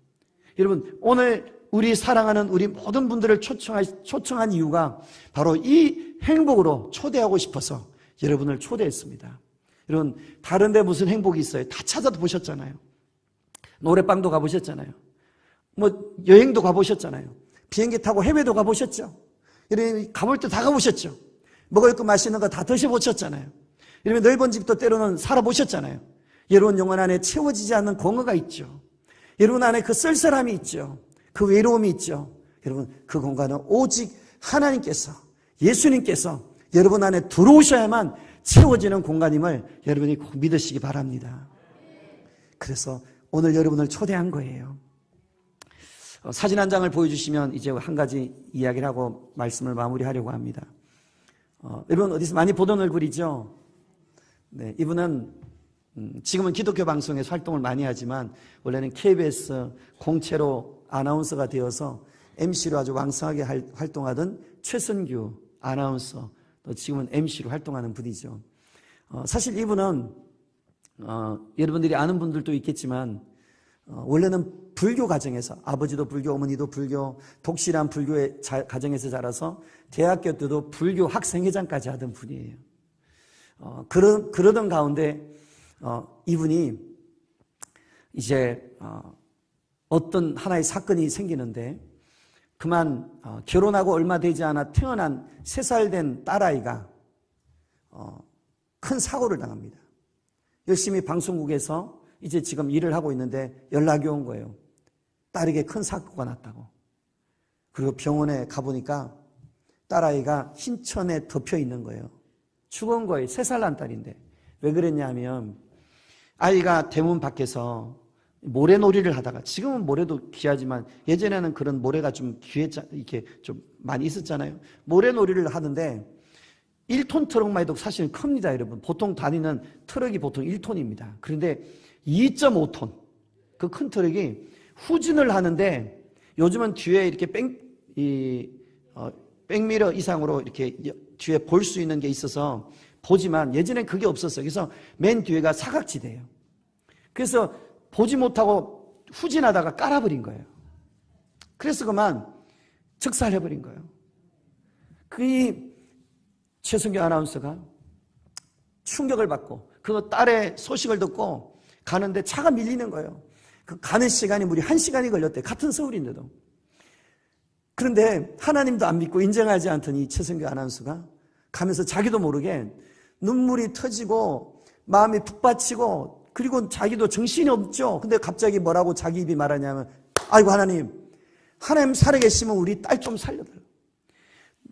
여러분, 오늘 우리 사랑하는 우리 모든 분들을 초청한 이유가 바로 이 행복으로 초대하고 싶어서 여러분을 초대했습니다. 여러분, 다른 데 무슨 행복이 있어요? 다 찾아도 보셨잖아요. 노래방도 가보셨잖아요. 여행도 가보셨잖아요. 비행기 타고 해외도 가보셨죠. 여러분, 가볼 때 다 가보셨죠. 먹을 거 맛있는 거 다 드셔보셨잖아요. 여러분 넓은 집도 때로는 살아보셨잖아요. 여러분 영혼 안에 채워지지 않는 공허가 있죠. 여러분 안에 그 쓸쓸함이 있죠. 그 외로움이 있죠. 여러분 그 공간은 오직 하나님께서, 예수님께서 여러분 안에 들어오셔야만 채워지는 공간임을 여러분이 꼭 믿으시기 바랍니다. 그래서 오늘 여러분을 초대한 거예요. 사진 한 장을 보여주시면 이제 한 가지 이야기를 하고 말씀을 마무리하려고 합니다. 여러분 어디서 많이 보던 얼굴이죠? 네, 이분은 지금은 기독교 방송에서 활동을 많이 하지만 원래는 KBS 공채로 아나운서가 되어서 MC로 아주 왕성하게 활동하던 최선규 아나운서, 또 지금은 MC로 활동하는 분이죠. 사실 이분은 여러분들이 아는 분들도 있겠지만 원래는 불교 가정에서, 아버지도 불교, 어머니도 불교, 독실한 불교의 가정에서 자라서 대학교 때도 불교 학생회장까지 하던 분이에요. 그러던 가운데 이분이 이제 어떤 하나의 사건이 생기는데, 그만 결혼하고 얼마 되지 않아 태어난 3살 된 딸아이가 큰 사고를 당합니다. 열심히 방송국에서 이제 지금 일을 하고 있는데 연락이 온 거예요. 딸에게 큰 사고가 났다고. 그리고 병원에 가보니까 딸아이가 흰천에 덮여 있는 거예요. 죽은 거예요. 3살 난 딸인데. 왜 그랬냐면 아이가 대문 밖에서 모래놀이를 하다가, 지금은 모래도 귀하지만 예전에는 그런 모래가 좀 이렇게 좀 많이 있었잖아요. 모래놀이를 하는데 1톤 트럭만 해도 사실은 큽니다, 여러분. 보통 다니는 트럭이 보통 1톤입니다. 그런데 2.5톤, 그 큰 트럭이 후진을 하는데, 요즘은 뒤에 이렇게 백미러 이상으로 이렇게 뒤에 볼 수 있는 게 있어서 보지만 예전엔 그게 없었어요. 그래서 맨 뒤에가 사각지대예요. 그래서 보지 못하고 후진하다가 깔아버린 거예요. 그래서 그만 즉살해버린 거예요. 그 최승규 아나운서가 충격을 받고 그 딸의 소식을 듣고 가는데 차가 밀리는 거예요. 그 가는 시간이 무려 1시간이 걸렸대요. 같은 서울인데도. 그런데 하나님도 안 믿고 인정하지 않던 이 최승규 아나운서가 가면서 자기도 모르게 눈물이 터지고 마음이 북받치고, 그리고 자기도 정신이 없죠. 근데 갑자기 뭐라고 자기 입이 말하냐면, 아이고 하나님 살아계시면 우리 딸 좀 살려달라.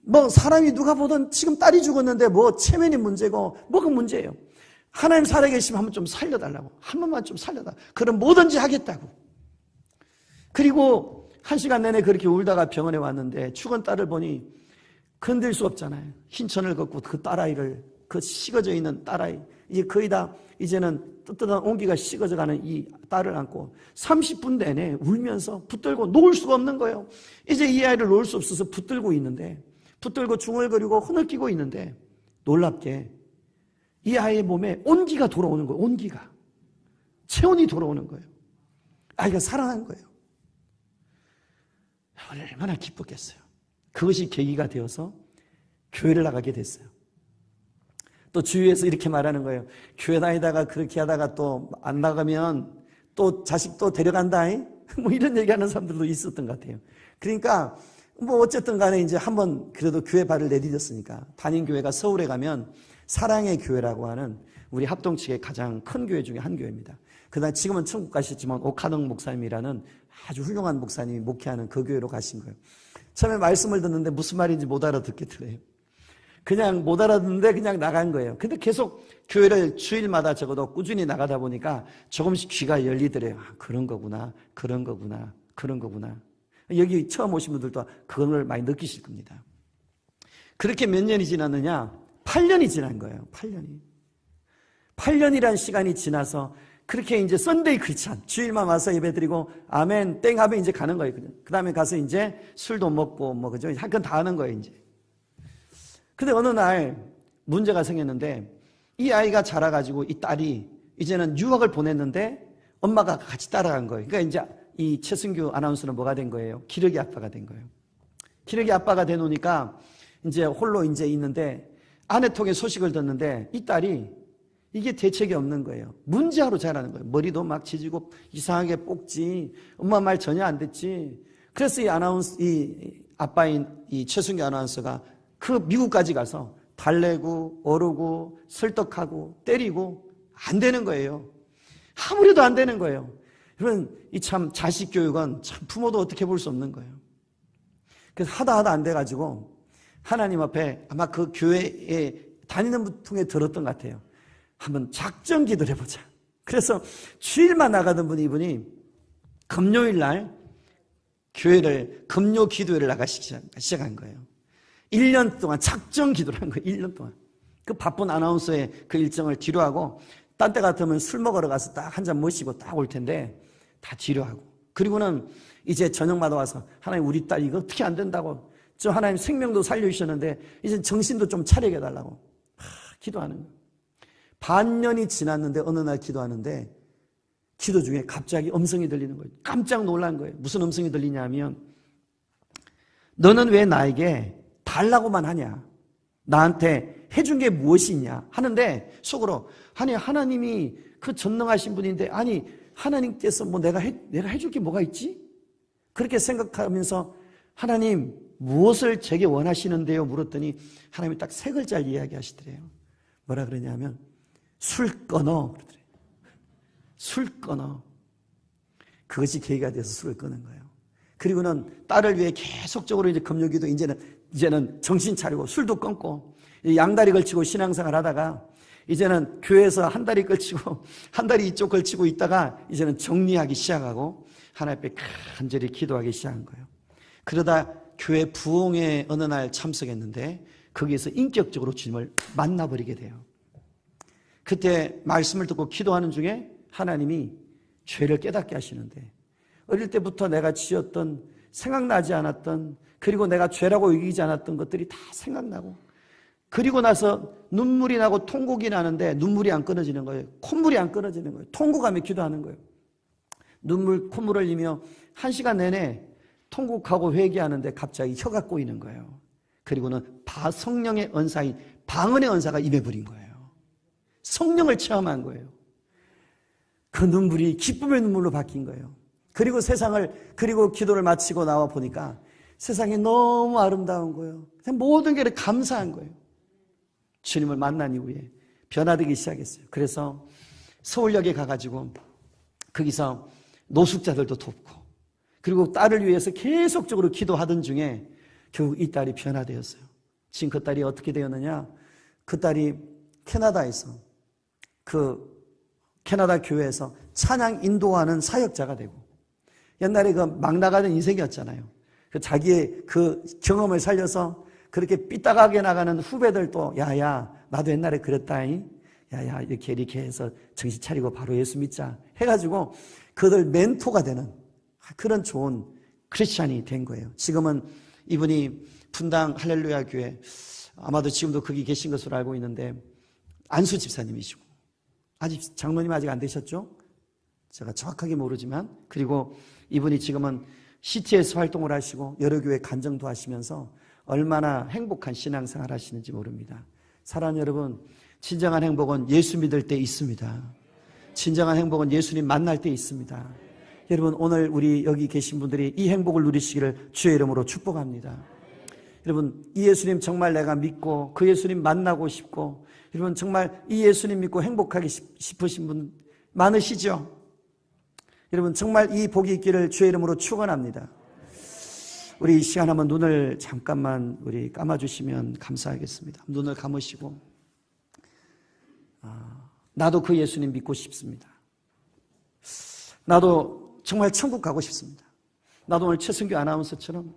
뭐 사람이 누가 보던 지금 딸이 죽었는데 뭐 체면이 문제고 뭐가 문제예요. 하나님 살아계시면 한번 좀 살려달라고, 한 번만 좀 살려달라. 그럼 뭐든지 하겠다고. 그리고 1시간 내내 그렇게 울다가 병원에 왔는데 죽은 딸을 보니 건들 수 없잖아요. 흰천을 걷고 그 딸아이를, 그 식어져 있는 딸아이, 이제 거의 다 이제는 뜨뜻한 온기가 식어져가는 이 딸을 안고 30분 내내 울면서 붙들고 놓을 수가 없는 거예요. 이제 이 아이를 놓을 수 없어서 붙들고 있는데, 붙들고 중얼거리고 흐느끼고 있는데, 놀랍게 이 아이의 몸에 온기가 돌아오는 거예요. 온기가, 체온이 돌아오는 거예요. 아이가 살아난 거예요. 얼마나 기뻤겠어요. 그것이 계기가 되어서 교회를 나가게 됐어요. 또 주위에서 이렇게 말하는 거예요. 교회 다니다가 그렇게 하다가 또 안 나가면 또 자식 또 데려간다. 뭐 이런 얘기하는 사람들도 있었던 것 같아요. 그러니까 뭐 어쨌든 간에 이제 한번 그래도 교회 발을 내디뎠으니까, 다닌 교회가 서울에 가면 사랑의 교회라고 하는 우리 합동 측의 가장 큰 교회 중에 한 교회입니다. 그다음 지금은 천국 가셨지만 오카동 목사님이라는 아주 훌륭한 목사님이 목회하는 그 교회로 가신 거예요. 처음에 말씀을 듣는데 무슨 말인지 못 알아듣겠더래요. 그냥 못 알아듣는데 그냥 나간 거예요. 근데 계속 교회를 주일마다 적어도 꾸준히 나가다 보니까 조금씩 귀가 열리더래요. 아, 그런 거구나, 그런 거구나, 그런 거구나. 여기 처음 오신 분들도 그걸 많이 느끼실 겁니다. 그렇게 몇 년이 지났느냐? 8년이 지난 거예요. 8년이란 시간이 지나서 그렇게 이제 썬데이 크리스찬, 주일만 와서 예배드리고 아멘 땡 하면 이제 가는 거예요. 그 다음에 가서 이제 술도 먹고 뭐 그죠? 할 건 다 하는 거예요 이제. 근데 어느 날 문제가 생겼는데, 이 아이가 자라가지고 이 딸이 이제는 유학을 보냈는데 엄마가 같이 따라간 거예요. 그러니까 이제 이 최승규 아나운서는 뭐가 된 거예요? 기러기 아빠가 된 거예요. 기러기 아빠가 돼 놓으니까 이제 홀로 이제 있는데, 아내 통해 소식을 듣는데 이 딸이 이게 대책이 없는 거예요. 문제아로 자라는 거예요. 머리도 막 지지고 이상하게 뽑지, 엄마 말 전혀 안 듣지. 그래서 이 아빠인 이 최승규 아나운서가 그 미국까지 가서 달래고 어르고 설득하고 때리고 안 되는 거예요. 아무래도 안 되는 거예요. 여러분, 이 참 자식 교육은 참 부모도 어떻게 볼 수 없는 거예요. 그래서 하다 안 돼가지고 하나님 앞에 아마 그 교회에 다니는 통에 들었던 것 같아요. 한번 작전 기도를 해보자. 그래서 주일만 나가던 분이 이분이 금요일 날 교회를 금요 기도회를 나가시기 시작한 거예요. 1년 동안 작전 기도를 한 거예요. 1년 동안. 그 바쁜 아나운서의 그 일정을 뒤로 하고 딴 때 같으면 술 먹으러 가서 딱 한 잔 마시고 딱 올 텐데 다 뒤로 하고 그리고는 이제 저녁마다 와서 하나님 우리 딸 이거 어떻게 안 된다고 저 하나님 생명도 살려주셨는데 이제 정신도 좀 차리게 해달라고 기도하는 거예요. 반년이 지났는데 어느 날 기도하는데 기도 중에 갑자기 음성이 들리는 거예요. 깜짝 놀란 거예요. 무슨 음성이 들리냐면 너는 왜 나에게 달라고만 하냐? 나한테 해준 게 무엇이 있냐? 하는데 속으로 아니 하나님이 그 전능하신 분인데 아니 하나님께서 뭐 내가 해줄 게 뭐가 있지? 그렇게 생각하면서 하나님 무엇을 제게 원하시는데요? 물었더니 하나님이 딱 세 글자를 이야기하시더래요. 뭐라 그러냐면 술 끊어 그러더래요. 술 끊어. 그것이 계기가 돼서 술을 끊은 거예요. 그리고는 딸을 위해 계속적으로 이제 금요기도 이제는 정신 차리고 술도 끊고 양다리 걸치고 신앙생활 하다가 이제는 교회에서 한 다리 걸치고 한 다리 이쪽 걸치고 있다가 이제는 정리하기 시작하고 하나님 앞에 간절히 기도하기 시작한 거예요. 그러다 교회 부흥회 어느 날 참석했는데 거기에서 인격적으로 주님을 만나버리게 돼요. 그때 말씀을 듣고 기도하는 중에 하나님이 죄를 깨닫게 하시는데 어릴 때부터 내가 지었던 생각나지 않았던 그리고 내가 죄라고 여기지 않았던 것들이 다 생각나고 그리고 나서 눈물이 나고 통곡이 나는데 눈물이 안 끊어지는 거예요. 콧물이 안 끊어지는 거예요. 통곡하며 기도하는 거예요. 콧물을 흘리며 1시간 내내 통곡하고 회개하는데 갑자기 혀가 꼬이는 거예요. 그리고는 성령의 은사인 방언의 은사가 입에 부린 거예요. 성령을 체험한 거예요. 그 눈물이 기쁨의 눈물로 바뀐 거예요. 그리고 기도를 마치고 나와 보니까 세상이 너무 아름다운 거예요. 모든 게 감사한 거예요. 주님을 만난 이후에 변화되기 시작했어요. 그래서 서울역에 가가지고 거기서 노숙자들도 돕고 그리고 딸을 위해서 계속적으로 기도하던 중에 결국 이 딸이 변화되었어요. 지금 그 딸이 어떻게 되었느냐? 그 딸이 캐나다에서 그 캐나다 교회에서 찬양 인도하는 사역자가 되고 옛날에 그 막 나가는 인생이었잖아요. 그 자기의 그 경험을 살려서 그렇게 삐딱하게 나가는 후배들도 야야 나도 옛날에 그랬다잉 야야 이렇게 해서 정신 차리고 바로 예수 믿자 해가지고 그들 멘토가 되는 그런 좋은 크리스찬이 된 거예요. 지금은 이분이 분당 할렐루야 교회 아마도 지금도 거기 계신 것으로 알고 있는데 안수 집사님이시고 아직 장로님 아직 안 되셨죠? 제가 정확하게 모르지만 그리고 이분이 지금은 CTS 활동을 하시고 여러 교회 간정도 하시면서 얼마나 행복한 신앙생활 하시는지 모릅니다. 사랑하는 여러분, 진정한 행복은 예수 믿을 때 있습니다. 진정한 행복은 예수님 만날 때 있습니다. 여러분 오늘 우리 여기 계신 분들이 이 행복을 누리시기를 주의 이름으로 축복합니다. 여러분 이 예수님 정말 내가 믿고 그 예수님 만나고 싶고 여러분 정말 이 예수님 믿고 행복하기 싶으신 분 많으시죠? 여러분 정말 이 복이 있기를 주의 이름으로 축원합니다. 우리 이 시간 한번 눈을 잠깐만 우리 감아주시면 감사하겠습니다. 눈을 감으시고 나도 그 예수님 믿고 싶습니다. 나도 정말 천국 가고 싶습니다. 나도 오늘 최승규 아나운서처럼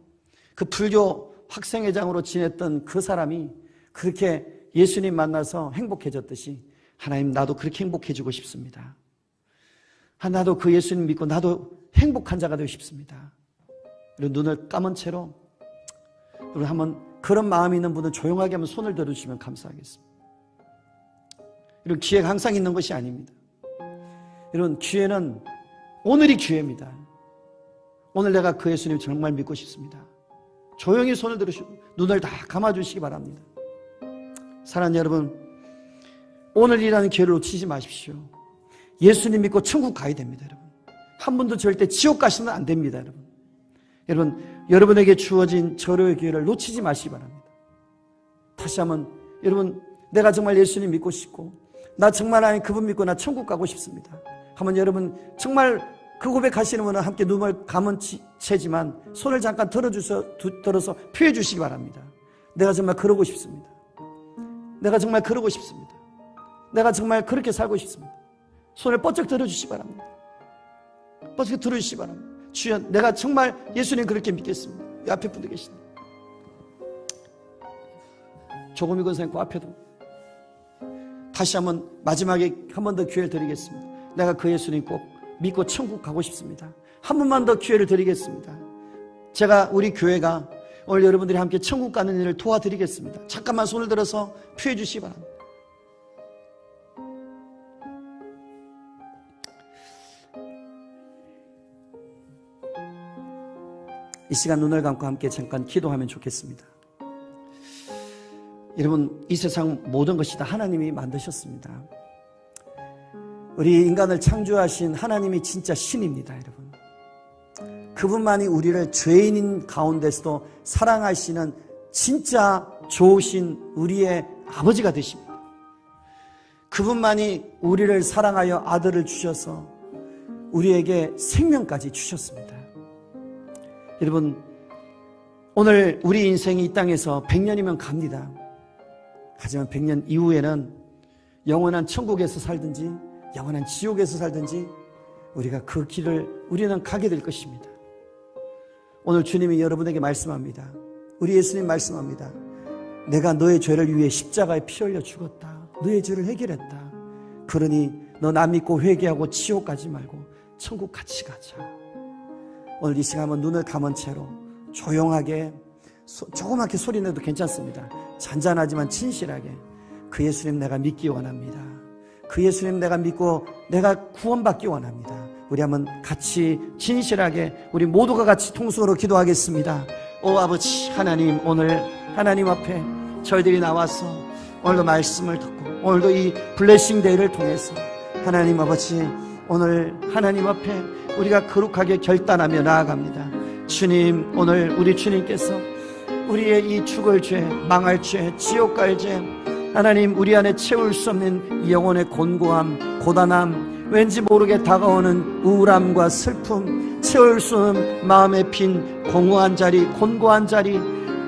그 불교 학생회장으로 지냈던 그 사람이 그렇게 예수님 만나서 행복해졌듯이 하나님 나도 그렇게 행복해지고 싶습니다. 나도 그 예수님 믿고 나도 행복한 자가 되고 싶습니다. 눈을 감은 채로 우리 한번 그런 마음이 있는 분은 조용하게 한번 손을 들어주시면 감사하겠습니다. 이런 기회가 항상 있는 것이 아닙니다. 이런 기회는 오늘이 기회입니다. 오늘 내가 그 예수님 정말 믿고 싶습니다. 조용히 손을 들으시고 눈을 다 감아주시기 바랍니다. 사랑하는 여러분, 오늘이라는 기회를 놓치지 마십시오. 예수님 믿고 천국 가야 됩니다. 여러분 한 분도 절대 지옥 가시면 안 됩니다. 여러분 여러분에게 주어진 절호의 기회를 놓치지 마시기 바랍니다. 다시 한번 여러분, 내가 정말 예수님 믿고 싶고 나 정말 하나님 그분 믿고 나 천국 가고 싶습니다. 한번 여러분 정말 그 고백하시는 분은 함께 눈을 감은 채지만 손을 잠깐 들어서 표해 주시기 바랍니다. 내가 정말 그러고 싶습니다. 내가 정말 그러고 싶습니다. 내가 정말 그렇게 살고 싶습니다. 손을 뻗쩍 들어주시기 바랍니다. 뻗쩍 들어주시기 바랍니다. 주여, 내가 정말 예수님 그렇게 믿겠습니다. 이 앞에 분들 계십니다. 조금 익은 생고 앞에도 다시 한번 마지막에 한 번 더 기회를 드리겠습니다. 내가 그 예수님 꼭 믿고 천국 가고 싶습니다. 한 번만 더 기회를 드리겠습니다. 제가 우리 교회가 오늘 여러분들이 함께 천국 가는 일을 도와드리겠습니다. 잠깐만 손을 들어서 표해 주시기 바랍니다. 이 시간 눈을 감고 함께 잠깐 기도하면 좋겠습니다. 여러분, 이 세상 모든 것이 다 하나님이 만드셨습니다. 우리 인간을 창조하신 하나님이 진짜 신입니다, 여러분. 그분만이 우리를 죄인인 가운데서도 사랑하시는 진짜 좋으신 우리의 아버지가 되십니다. 그분만이 우리를 사랑하여 아들을 주셔서 우리에게 생명까지 주셨습니다. 여러분, 오늘 우리 인생이 이 땅에서 100년이면 갑니다. 하지만 100년 이후에는 영원한 천국에서 살든지 영원한 지옥에서 살든지 우리가 그 길을 우리는 가게 될 것입니다. 오늘 주님이 여러분에게 말씀합니다. 우리 예수님 말씀합니다. 내가 너의 죄를 위해 십자가에 피 흘려 죽었다. 너의 죄를 해결했다. 그러니 너 나 믿고 회개하고 지옥 가지 말고 천국 같이 가자. 오늘 이 시간 한번 눈을 감은 채로 조용하게 조그맣게 소리내도 괜찮습니다. 잔잔하지만 진실하게 그 예수님 내가 믿기 원합니다. 그 예수님 내가 믿고 내가 구원받기 원합니다. 우리 한번 같이 진실하게 우리 모두가 같이 통성으로 기도하겠습니다. 오 아버지 하나님, 오늘 하나님 앞에 저희들이 나와서 오늘도 말씀을 듣고 오늘도 이 블레싱 데이를 통해서 하나님 아버지, 오늘 하나님 앞에 우리가 거룩하게 결단하며 나아갑니다. 주님, 오늘 우리 주님께서 우리의 이 죽을 죄, 망할 죄, 지옥 갈 죄, 하나님 우리 안에 채울 수 없는 영혼의 곤고함, 고단함, 왠지 모르게 다가오는 우울함과 슬픔, 채울 수 없는 마음에 빈 공허한 자리, 곤고한 자리,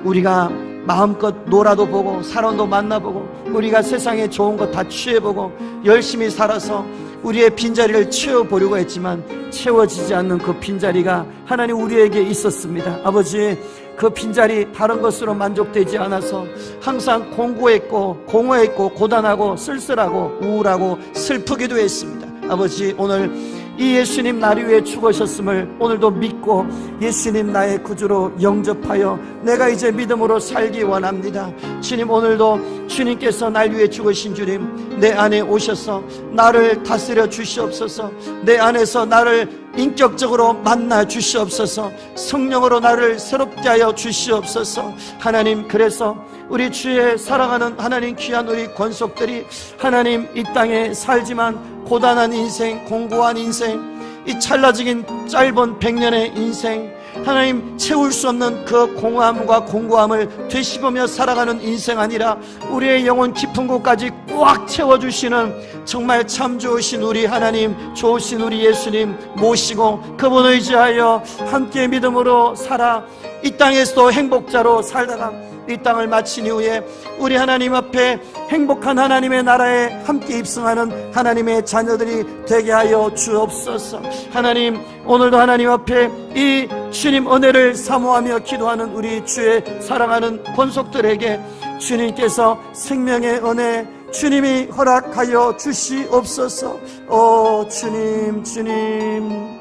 우리가 마음껏 놀아도 보고 사람도 만나보고 우리가 세상에 좋은 거 다 취해보고 열심히 살아서 우리의 빈자리를 채워보려고 했지만 채워지지 않는 그 빈자리가 하나님 우리에게 있었습니다. 아버지, 그 빈자리 다른 것으로 만족되지 않아서 항상 공고했고 공허했고 고단하고 쓸쓸하고 우울하고 슬프기도 했습니다. 아버지, 오늘 이 예수님 나를 위해 죽으셨음을 오늘도 믿고 예수님 나의 구주로 영접하여 내가 이제 믿음으로 살기 원합니다. 주님, 오늘도 주님께서 날 위해 죽으신 주님 내 안에 오셔서 나를 다스려 주시옵소서. 내 안에서 나를 인격적으로 만나 주시옵소서. 성령으로 나를 새롭게 하여 주시옵소서. 하나님, 그래서 우리 주의 사랑하는 하나님 귀한 우리 권속들이 하나님 이 땅에 살지만 고단한 인생, 공고한 인생, 이 찰나적인 짧은 100년의 인생, 하나님 채울 수 없는 그 공허함과 공고함을 되씹으며 살아가는 인생 아니라 우리의 영혼 깊은 곳까지 꽉 채워주시는 정말 참 좋으신 우리 하나님, 좋으신 우리 예수님 모시고 그분을 의지하여 함께 믿음으로 살아 이 땅에서도 행복자로 살다가 이 땅을 마친 이후에 우리 하나님 앞에 행복한 하나님의 나라에 함께 입성하는 하나님의 자녀들이 되게 하여 주옵소서. 하나님, 오늘도 하나님 앞에 이 주님 은혜를 사모하며 기도하는 우리 주의 사랑하는 권속들에게 주님께서 생명의 은혜 주님이 허락하여 주시옵소서. 오 주님, 주님,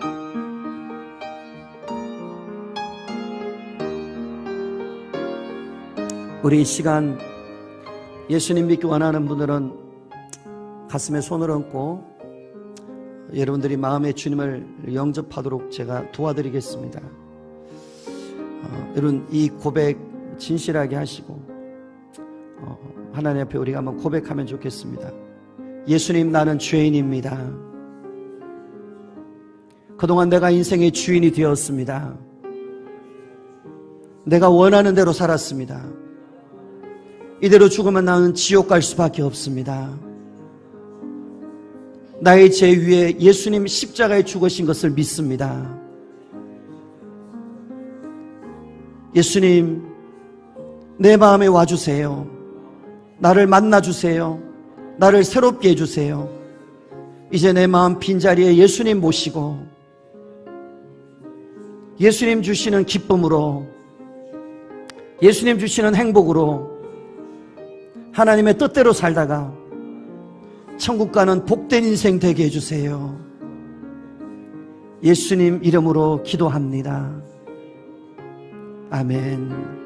우리 이 시간 예수님 믿기 원하는 분들은 가슴에 손을 얹고 여러분들이 마음의 주님을 영접하도록 제가 도와드리겠습니다. 여러분, 이 고백 진실하게 하시고 하나님 앞에 우리가 한번 고백하면 좋겠습니다. 예수님, 나는 죄인입니다. 그동안 내가 인생의 주인이 되었습니다. 내가 원하는 대로 살았습니다. 이대로 죽으면 나는 지옥 갈 수밖에 없습니다. 나의 죄 위에 예수님 십자가에 죽으신 것을 믿습니다. 예수님, 내 마음에 와주세요. 나를 만나주세요. 나를 새롭게 해주세요. 이제 내 마음 빈자리에 예수님 모시고 예수님 주시는 기쁨으로, 예수님 주시는 행복으로 하나님의 뜻대로 살다가 천국 가는 복된 인생 되게 해주세요. 예수님 이름으로 기도합니다. 아멘.